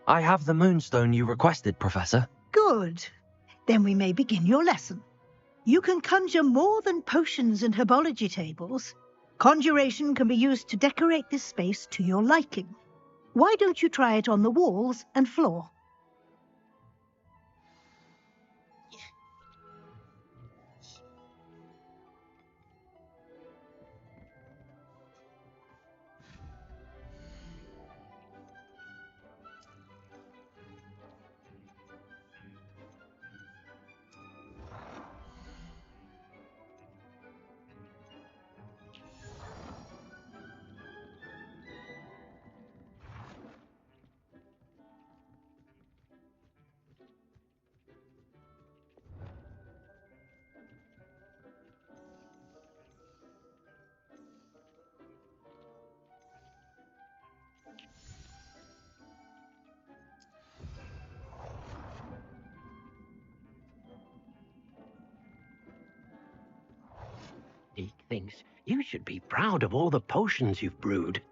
I have the moonstone you requested, Professor. Good. Then we may begin your lesson. You can conjure more than potions and herbology tables. Conjuration can be used to decorate this space to your liking. Why don't you try it on the walls and floor? Deke thinks you should be proud of all the potions you've brewed.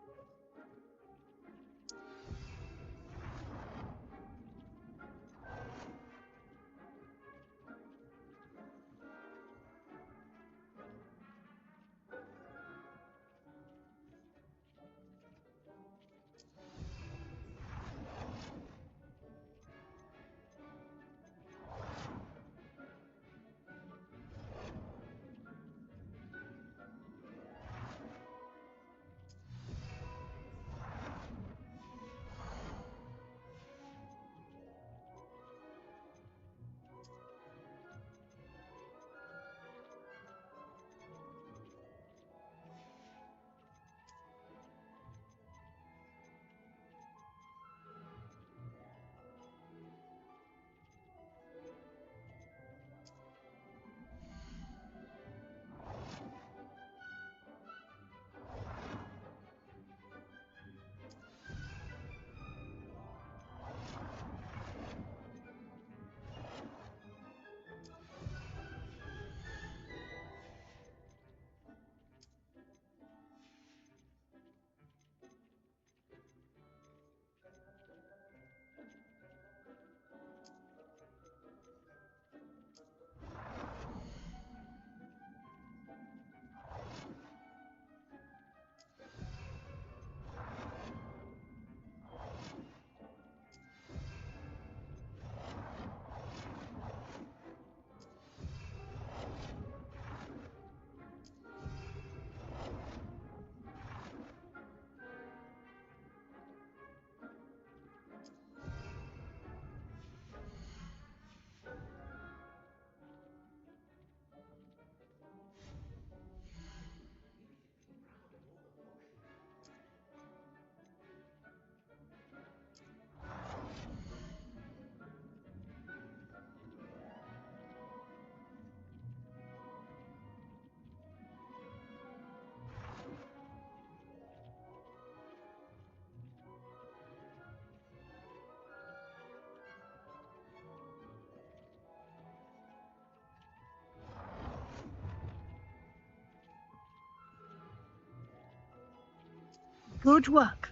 Good work.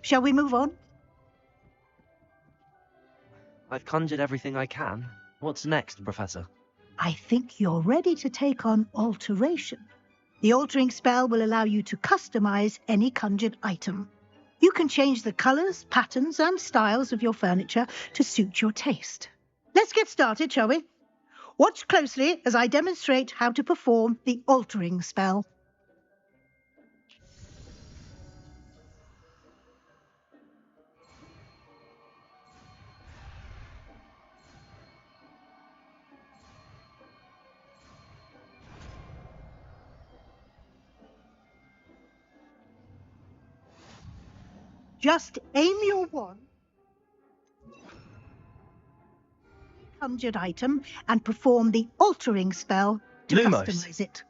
Shall we move on? I've conjured everything I can. What's next, Professor? I think you're ready to take on alteration. The altering spell will allow you to customize any conjured item. You can change the colors, patterns, and styles of your furniture to suit your taste. Let's get started, shall we? Watch closely as I demonstrate how to perform the altering spell. Just aim your wand, conjured item, and perform the altering spell to Lumos. customize it.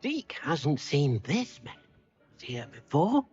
Deke hasn't seen this man here before.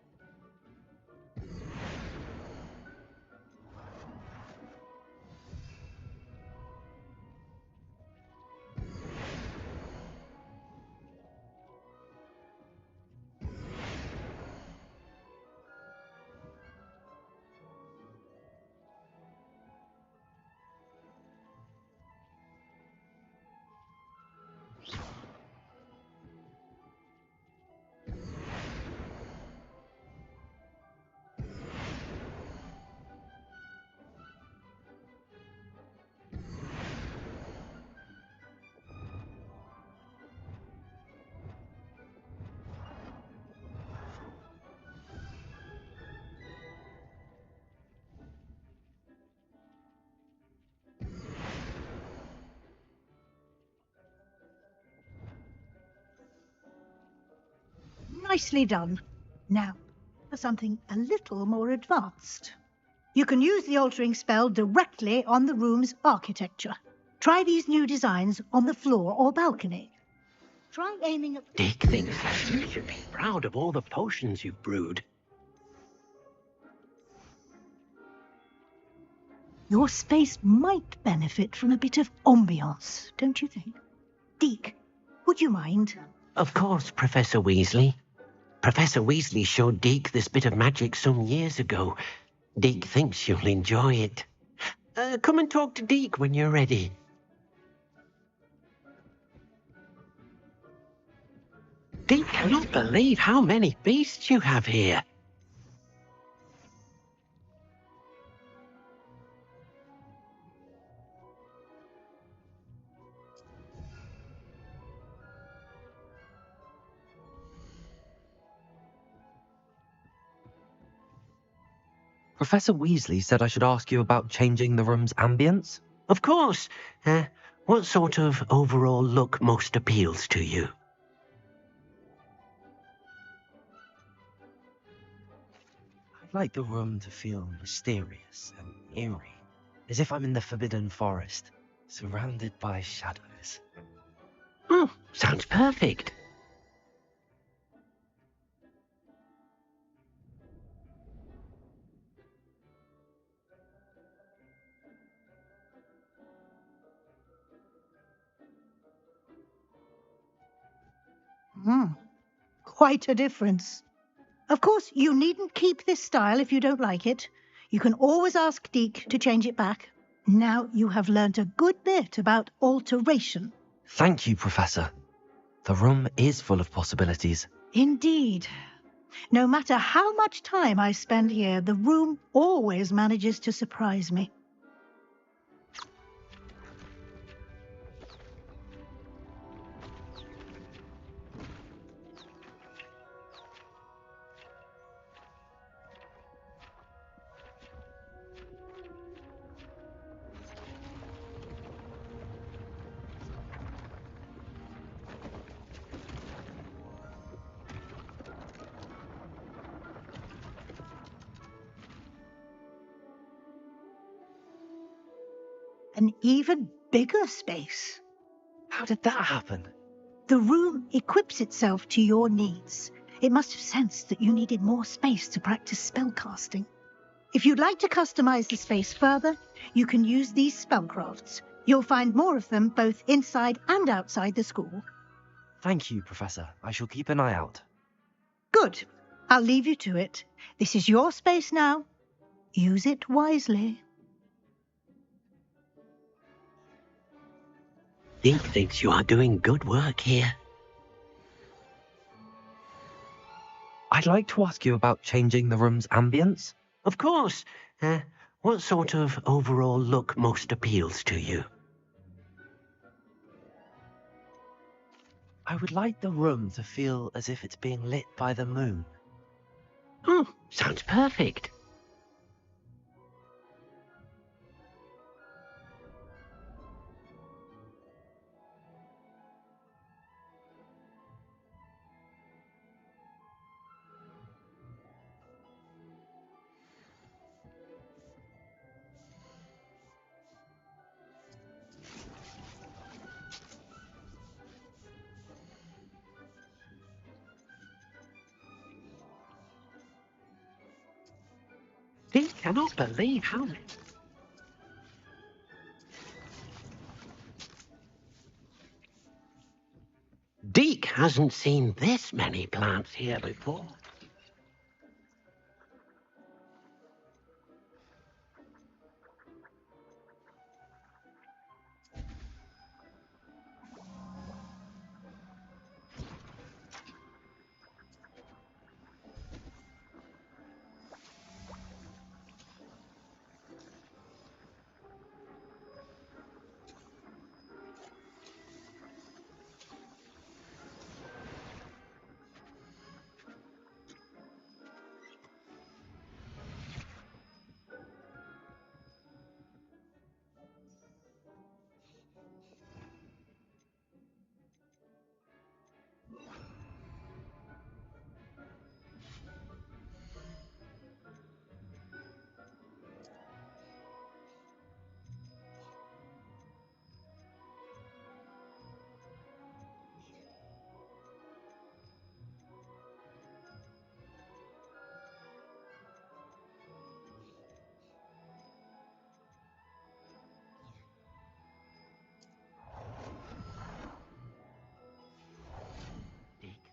Nicely done. Now, for something a little more advanced. You can use the altering spell directly on the room's architecture. Try these new designs on the floor or balcony. Try aiming at... Dick thinks that you should be proud of all the potions you've brewed. Your space might benefit from a bit of ambiance, don't you think? Deke, would you mind? Of course, Professor Weasley. Professor Weasley showed Deke this bit of magic some years ago. Deke thinks you'll enjoy it. Come and talk to Deke when you're ready. Deke cannot believe how many beasts you have here. Professor Weasley said I should ask you about changing the room's ambience. Of course. What sort of overall look most appeals to you? I'd like the room to feel mysterious and eerie, as if I'm in the Forbidden Forest, surrounded by shadows. Oh, sounds perfect. Quite a difference. Of course, you needn't keep this style if you don't like it. You can always ask Deke to change it back. Now you have learnt a good bit about alteration. Thank you, Professor. The room is full of possibilities. Indeed. No matter how much time I spend here, the room always manages to surprise me. An even bigger space. How did that happen? The room equips itself to your needs. It must have sensed that you needed more space to practice spellcasting. If you'd like to customize the space further, you can use these spellcrafts. You'll find more of them both inside and outside the school. Thank you, Professor. I shall keep an eye out. Good. I'll leave you to it. This is your space now. Use it wisely. Deke thinks you are doing good work here. I'd like to ask you about changing the room's ambience. Of course. What sort of overall look most appeals to you? I would like the room to feel as if it's being lit by the moon. Oh, sounds perfect. Deke cannot believe how many... Deke hasn't seen this many plants here before.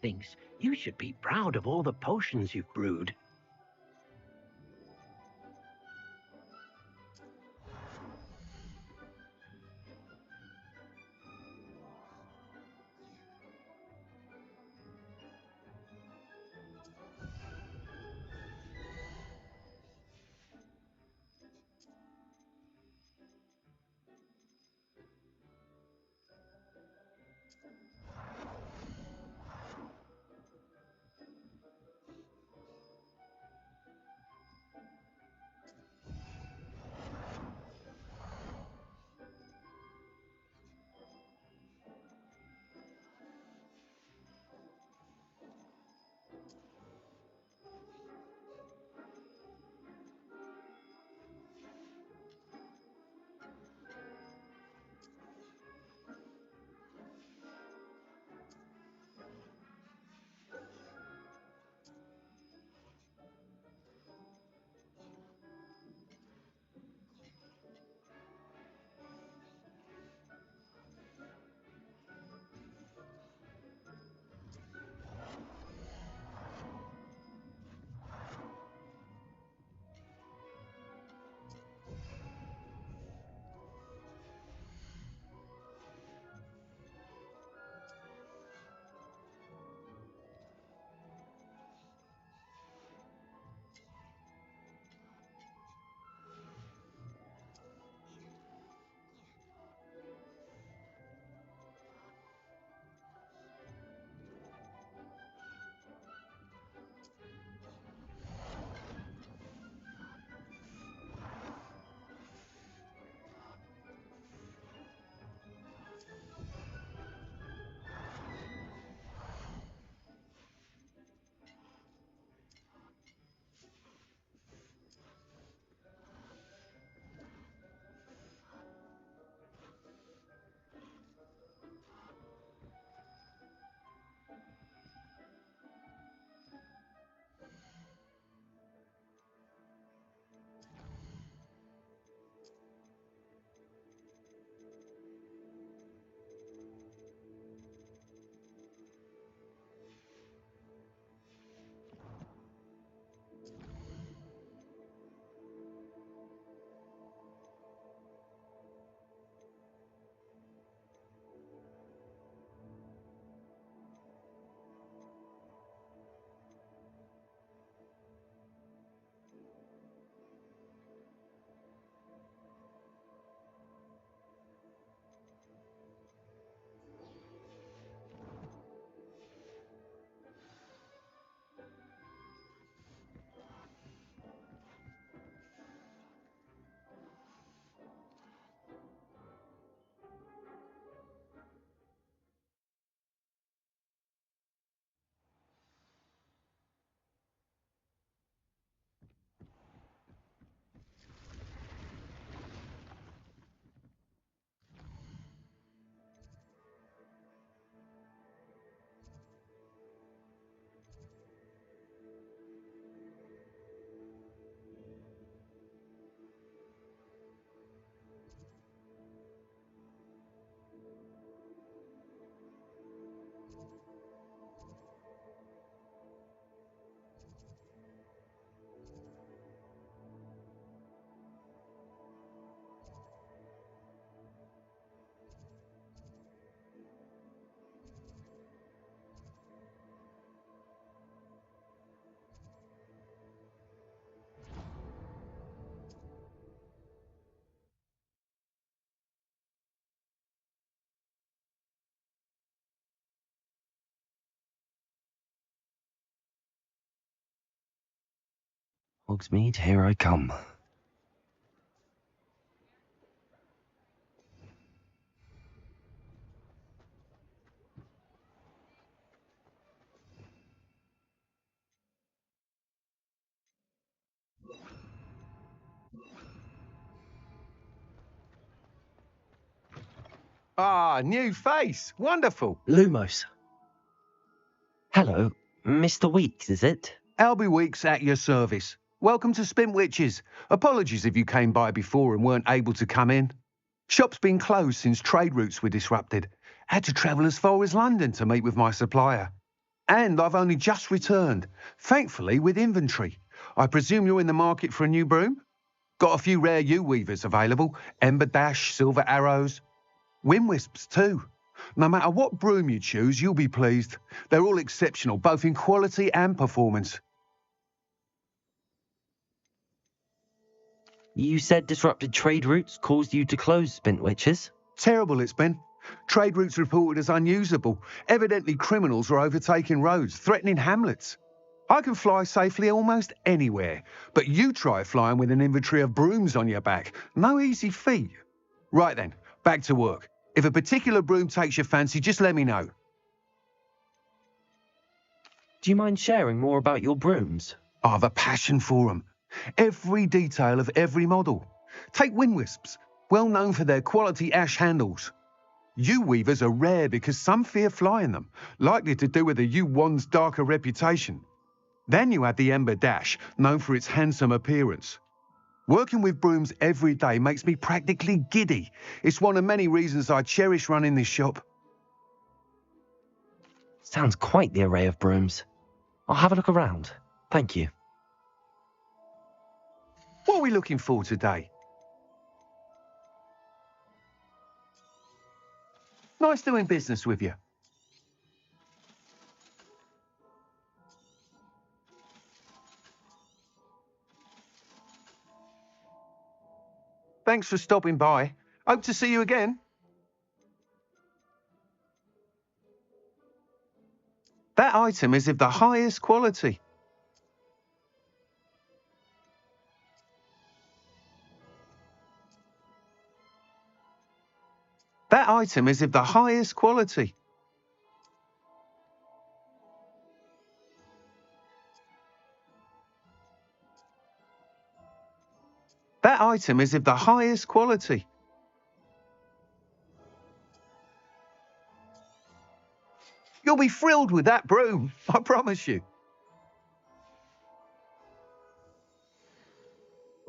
thinks you should be proud of all the potions you've brewed. Hogsmeade, here I come. Ah, new face. Wonderful. Lumos. Hello, Mr. Weeks, is it? Albie Weeks at your service. Welcome to Spintwitches. Apologies if you came by before and weren't able to come in. Shop's been closed since trade routes were disrupted. Had to travel as far as London to meet with my supplier. And I've only just returned, thankfully with inventory. I presume you're in the market for a new broom? Got a few rare U-weavers available, Ember Dash, Silver Arrows, Wind Wisps too. No matter what broom you choose, you'll be pleased. They're all exceptional, both in quality and performance. You said disrupted trade routes caused you to close Spintwitches? Terrible it's been. Trade routes reported as unusable. Evidently criminals are overtaking roads, threatening hamlets. I can fly safely almost anywhere, but you try flying with an inventory of brooms on your back. No easy feat. Right then, back to work. If a particular broom takes your fancy, just let me know. Do you mind sharing more about your brooms? I have a passion for them. Every detail of every model. Take Wind Wisps, well known for their quality ash handles. U-weavers are rare because some fear flying them, likely to do with the U-wand's darker reputation. Then you have the Ember Dash, known for its handsome appearance. Working with brooms every day makes me practically giddy. It's one of many reasons I cherish running this shop. Sounds quite the array of brooms. I'll have a look around. Thank you. What are we looking for today? Nice doing business with you. Thanks for stopping by. Hope to see you again. That item is of the highest quality. That item is of the highest quality. That item is of the highest quality. You'll be thrilled with that broom, I promise you.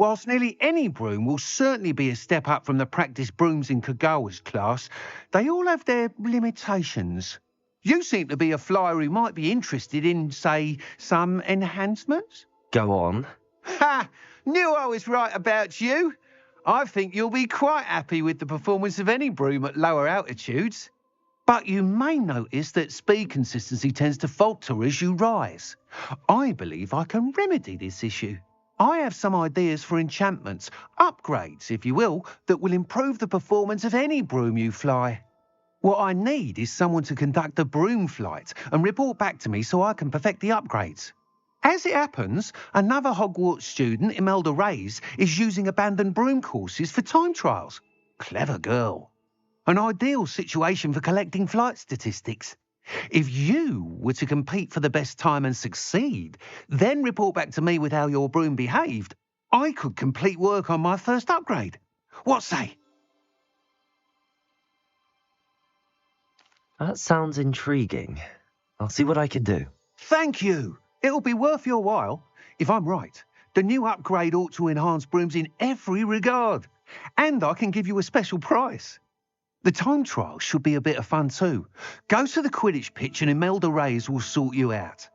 Whilst nearly any broom will certainly be a step up from the practice brooms in Kagawa's class, they all have their limitations. You seem to be a flyer who might be interested in, say, some enhancements? Go on. Ha! Knew I was right about you. I think you'll be quite happy with the performance of any broom at lower altitudes. But you may notice that speed consistency tends to falter as you rise. I believe I can remedy this issue. I have some ideas for enchantments, upgrades, if you will, that will improve the performance of any broom you fly. What I need is someone to conduct a broom flight and report back to me so I can perfect the upgrades. As it happens, another Hogwarts student, O.W.L.S, is using abandoned broom courses for time trials. Clever girl. An ideal situation for collecting flight statistics. If you were to compete for the best time and succeed, then report back to me with how your broom behaved, I could complete work on my first upgrade. What say? That sounds intriguing. I'll see what I can do. Thank you. It'll be worth your while. If I'm right, the new upgrade ought to enhance brooms in every regard. And I can give you a special price. The time trial should be a bit of fun too. Go to the Quidditch pitch and O.W.L.S will sort you out.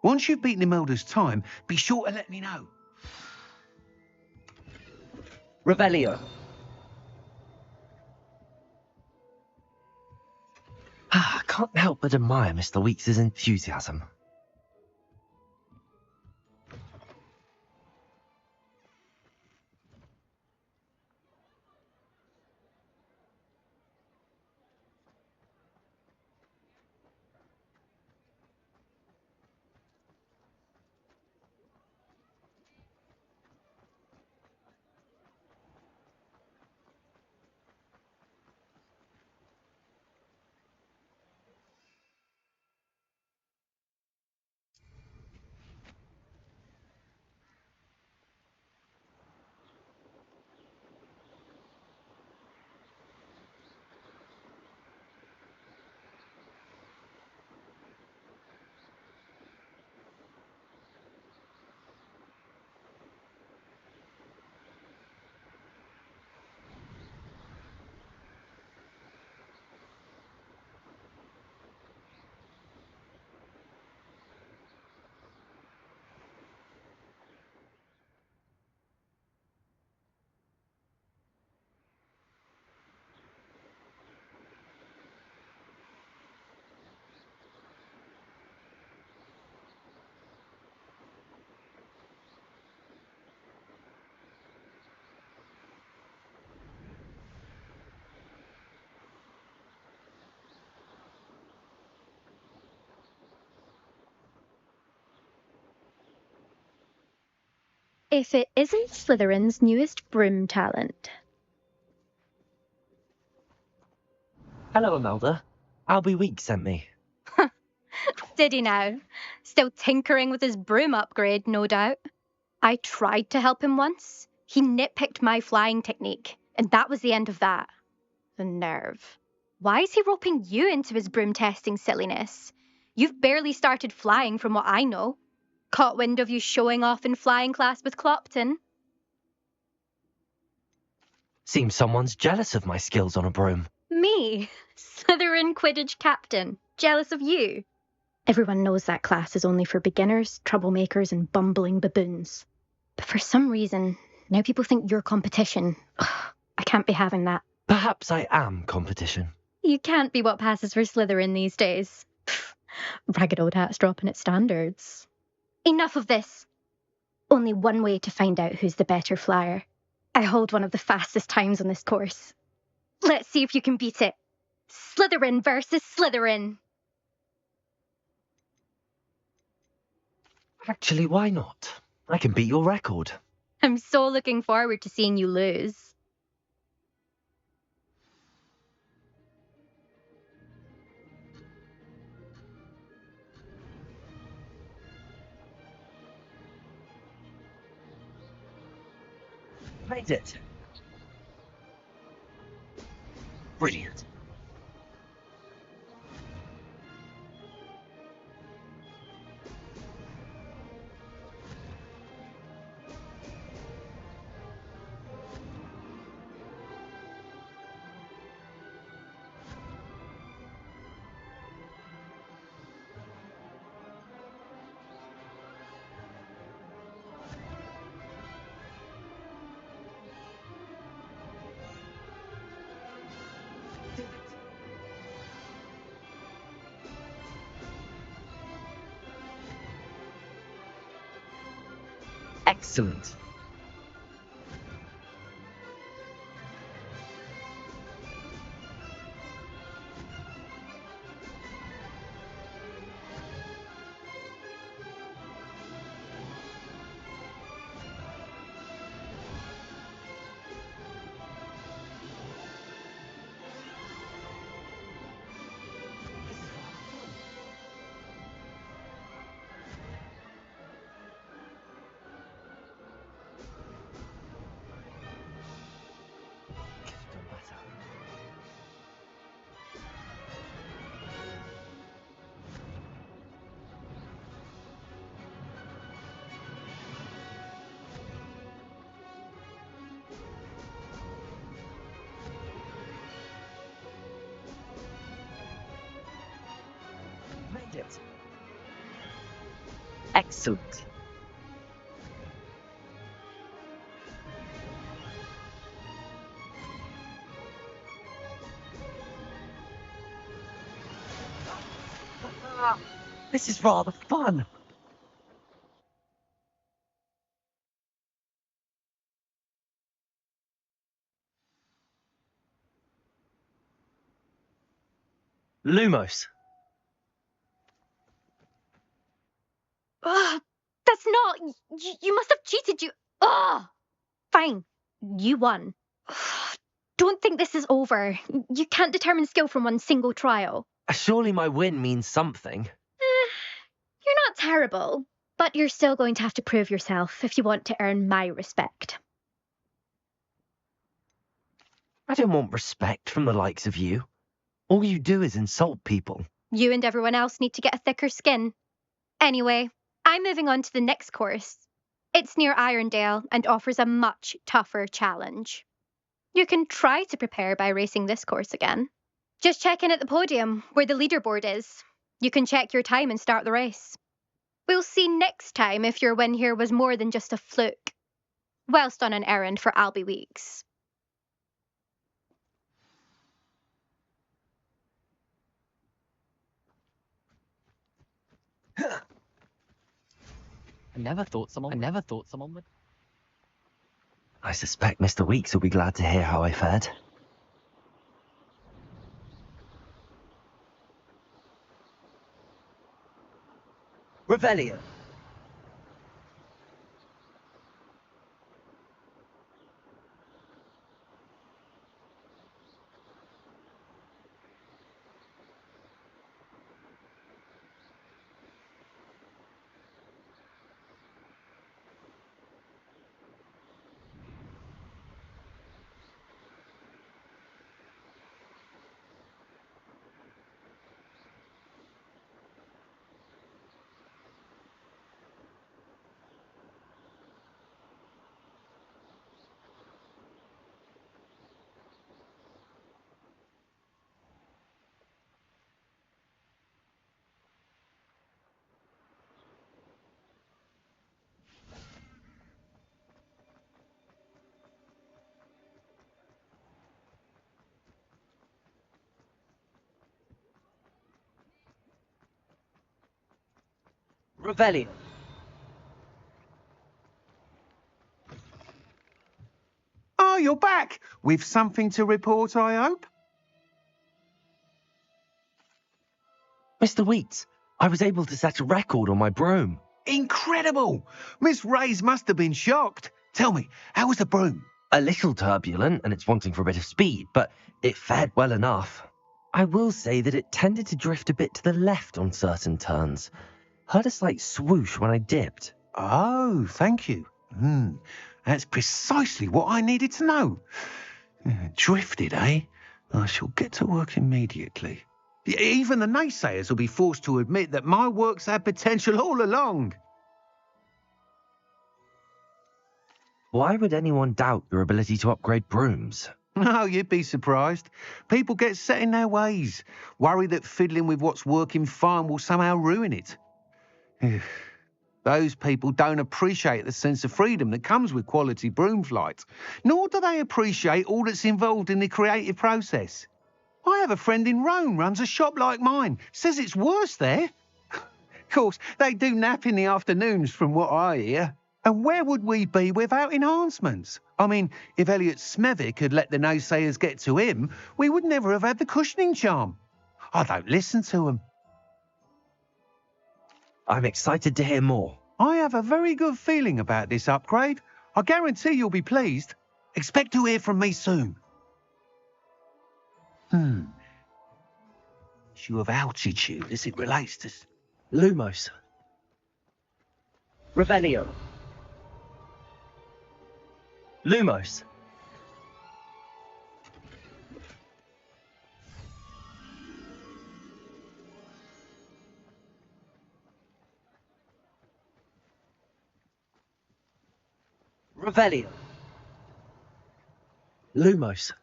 Once you've beaten Imelda's time, be sure to let me know. Revelio. I can't help but admire Mr. Weeks' enthusiasm. If it isn't Slytherin's newest broom talent. Hello, Imelda. Albie Week sent me. Did he now? Still tinkering with his broom upgrade, no doubt. I tried to help him once. He nitpicked my flying technique, and that was the end of that. The nerve. Why is he roping you into his broom testing silliness? You've barely started flying from what I know. Caught wind of you showing off in flying class with Clopton. Seems someone's jealous of my skills on a broom. Me, Slytherin Quidditch captain, jealous of you. Everyone knows that class is only for beginners, troublemakers, and bumbling baboons. But for some reason, now people think you're competition. Ugh, I can't be having that. Perhaps I am competition. You can't be what passes for Slytherin these days. Pfft, ragged old hat's dropping its standards. Enough of this. Only one way to find out who's the better flyer. I hold one of the fastest times on this course. Let's see if you can beat it. Slytherin versus Slytherin. Actually, why not? I can beat your record. I'm so looking forward to seeing you lose. Made it. Brilliant. Excellent. Made it. Excellent. This is rather fun. Lumos. Ugh, that's not... You must have cheated, you... Ugh! Fine. You won. Ugh, don't think this is over. You can't determine skill from one single trial. Surely my win means something. You're not terrible, but you're still going to have to prove yourself if you want to earn my respect. I don't want respect from the likes of you. All you do is insult people. You and everyone else need to get a thicker skin. Anyway, I'm moving on to the next course. It's near Irondale and offers a much tougher challenge. You can try to prepare by racing this course again. Just check in at the podium, where the leaderboard is. You can check your time and start the race. We'll see next time if your win here was more than just a fluke. Whilst on an errand for Albie Weeks. I never thought someone would. I suspect Mr. Weeks will be glad to hear how I fared. Revelio. Revelio. Oh, you're back! With something to report, I hope? Mr. Wheats, I was able to set a record on my broom. Incredible! Miss Ray's must have been shocked. Tell me, how was the broom? A little turbulent and it's wanting for a bit of speed, but it fared well enough. I will say that it tended to drift a bit to the left on certain turns. Heard a slight swoosh when I dipped. Oh, thank you. That's precisely what I needed to know. Drifted, eh? I shall get to work immediately. Even the naysayers will be forced to admit that my work's had potential all along. Why would anyone doubt your ability to upgrade brooms? No, you'd be surprised. People get set in their ways, worry that fiddling with what's working fine will somehow ruin it. Those people don't appreciate the sense of freedom that comes with quality broom flight, nor do they appreciate all that's involved in the creative process. I have a friend in Rome runs a shop like mine, says it's worse there. Of course, they do nap in the afternoons from what I hear. And where would we be without enhancements? I mean, if Elliot Smethwick had let the naysayers get to him, we would never have had the cushioning charm. I don't listen to them. I'm excited to hear more. I have a very good feeling about this upgrade. I guarantee you'll be pleased. Expect to hear from me soon. Issue of altitude as it relates to... Lumos. Revelio. Lumos. Revelio. Lumos.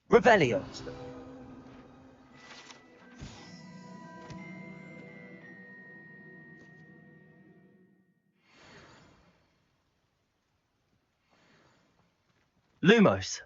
Revelio. Lumos.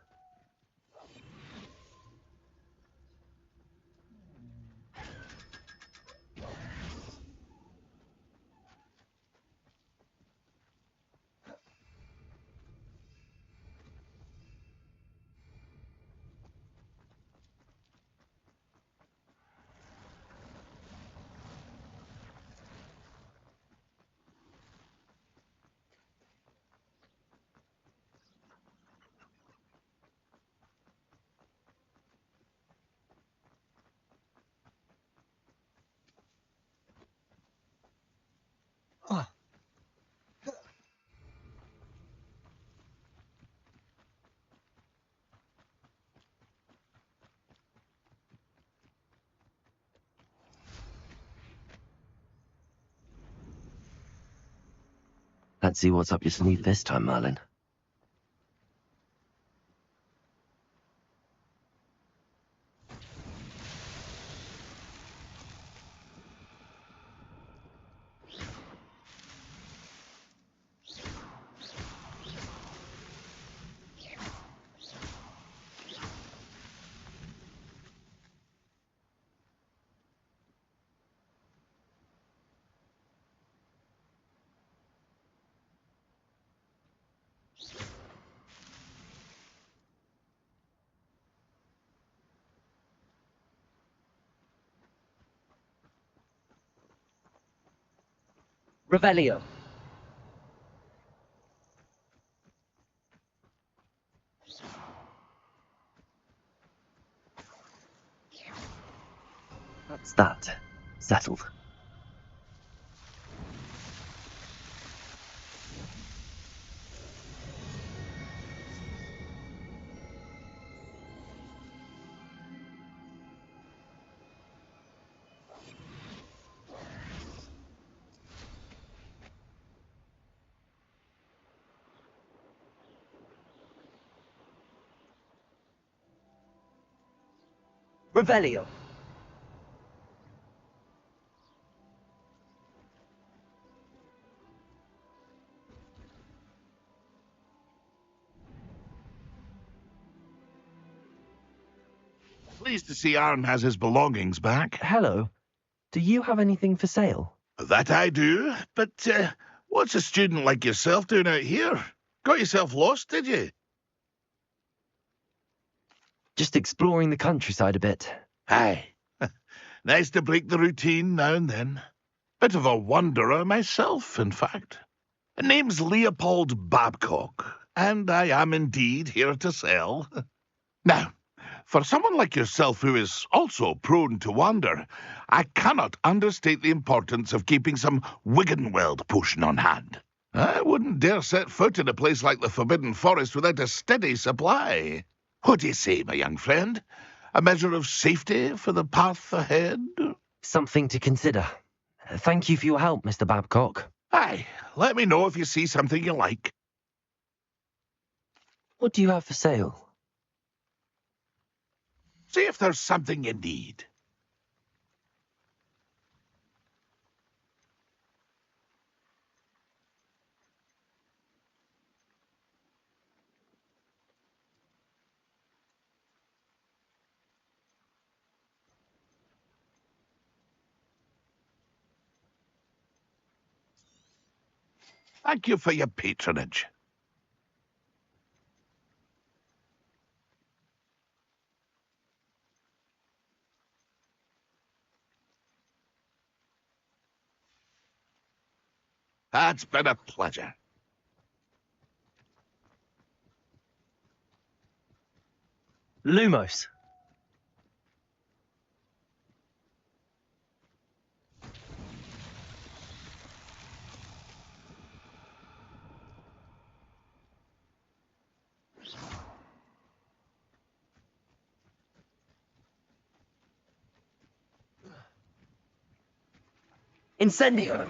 Let's see what's up your sleeve this time, Merlin. Revelio. That's that. Settled. Revelio. Pleased to see Aaron has his belongings back. Hello. Do you have anything for sale? That I do, but what's a student like yourself doing out here? Got yourself lost, did you? Just exploring the countryside a bit. Aye. Nice to break the routine now and then. Bit of a wanderer myself, in fact. Name's Leopold Babcock, and I am indeed here to sell. Now, for someone like yourself who is also prone to wander, I cannot understate the importance of keeping some Wiggenweld potion on hand. I wouldn't dare set foot in a place like the Forbidden Forest without a steady supply. What do you say, my young friend? A measure of safety for the path ahead? Something to consider. Thank you for your help, Mr. Babcock. Aye, let me know if you see something you like. What do you have for sale? See if there's something you need. Thank you for your patronage. That's been a pleasure. Lumos. Incendio.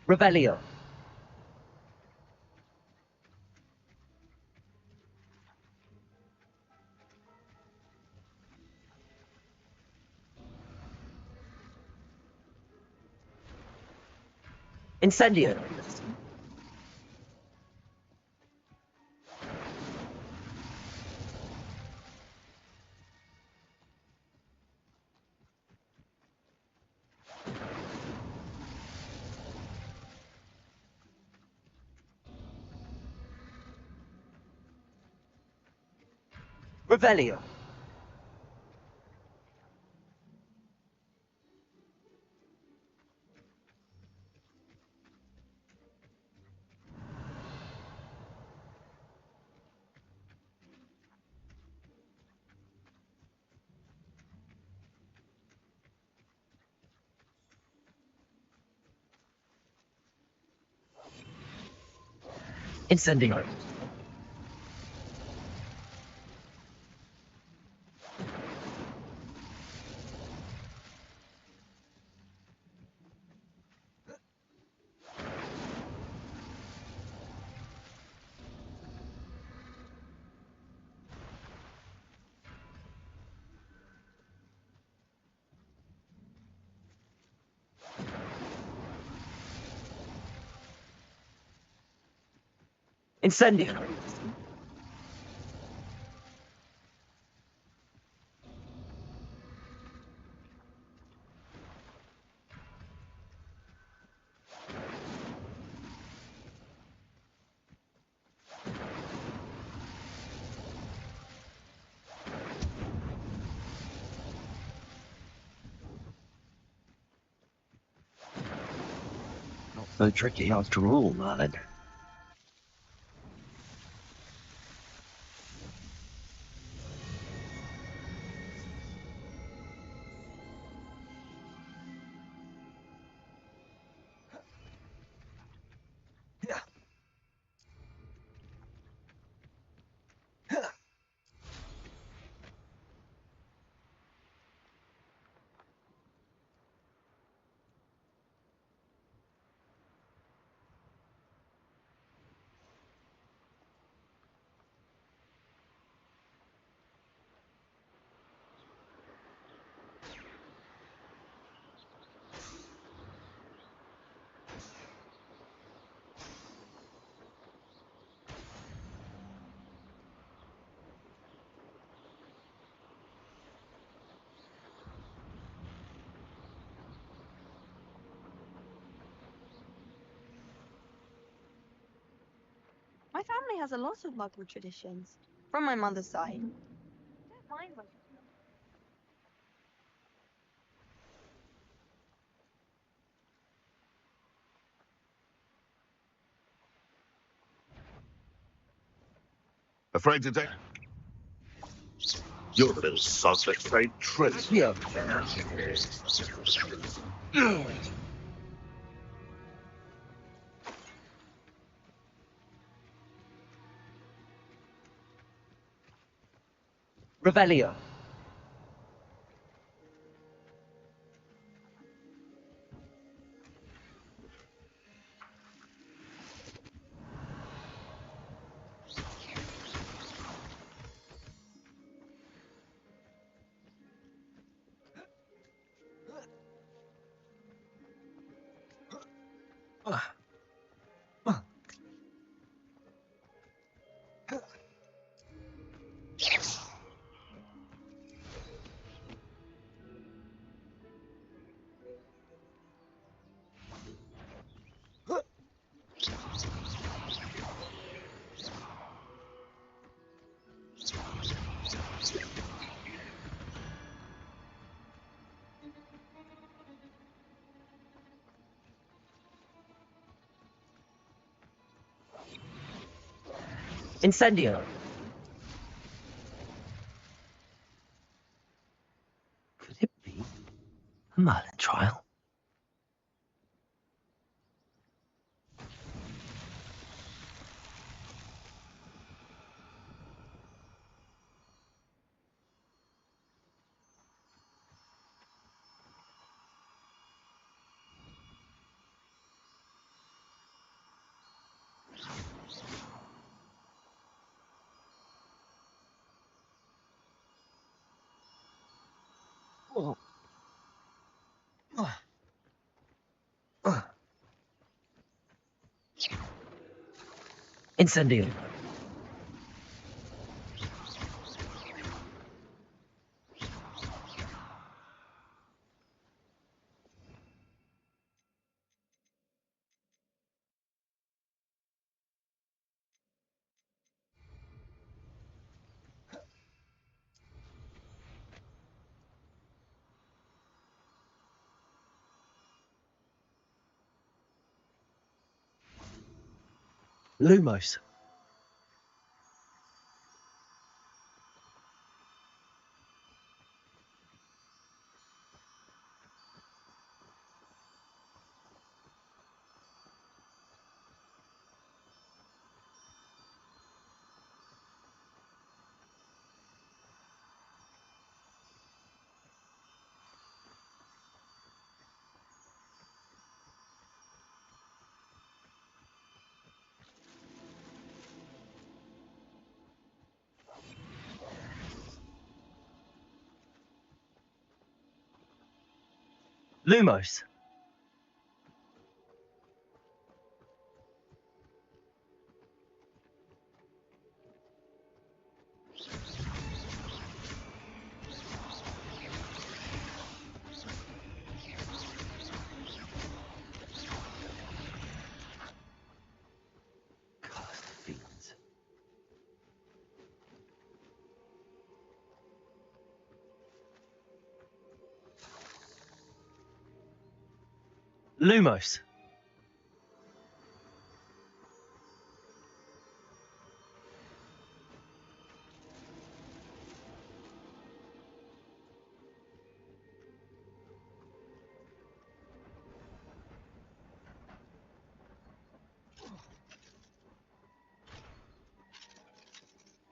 Revelio. Incendio. Revelio. Incendio. Incendio. Not so tricky after all, Merlin. My family has a lot of Muggle traditions, from my mother's side. Don't mind my... Afraid to take... You're a little suspect, afraid trick. Yeah. Revelio. Incendio. Could it be a Merlin trial? Incendio. Lumos. Lumos. Cursed fiends. Lumos.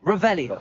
Revelio.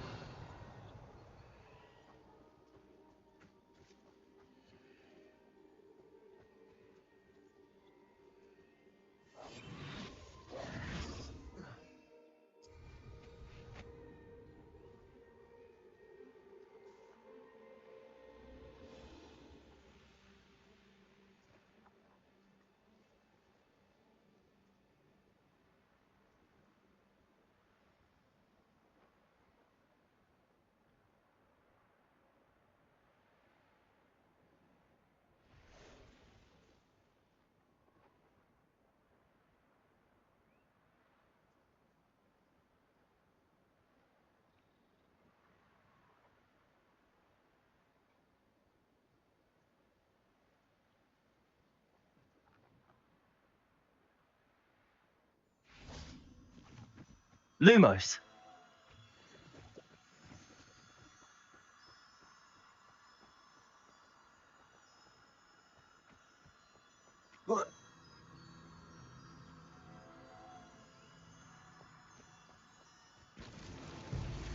Lumos.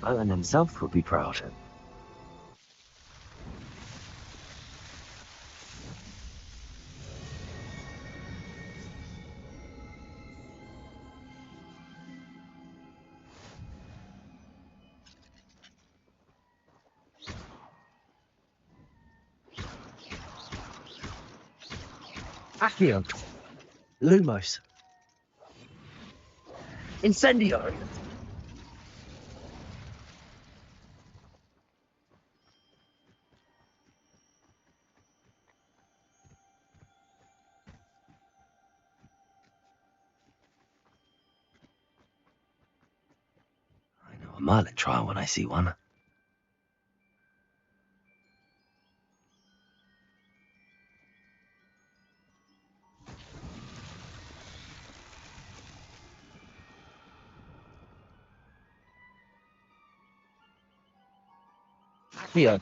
Merlin himself would be proud. Accio. Lumos. Incendio. I know a Merlin trial when I see one. Accio.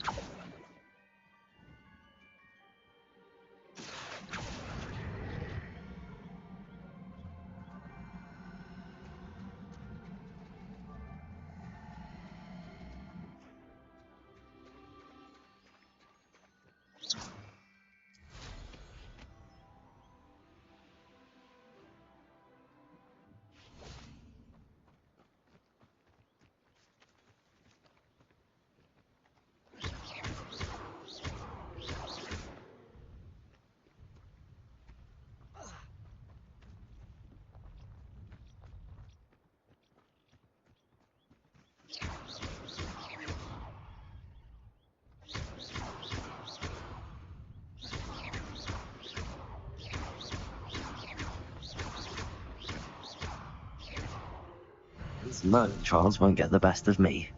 These Merlin trials won't get the best of me.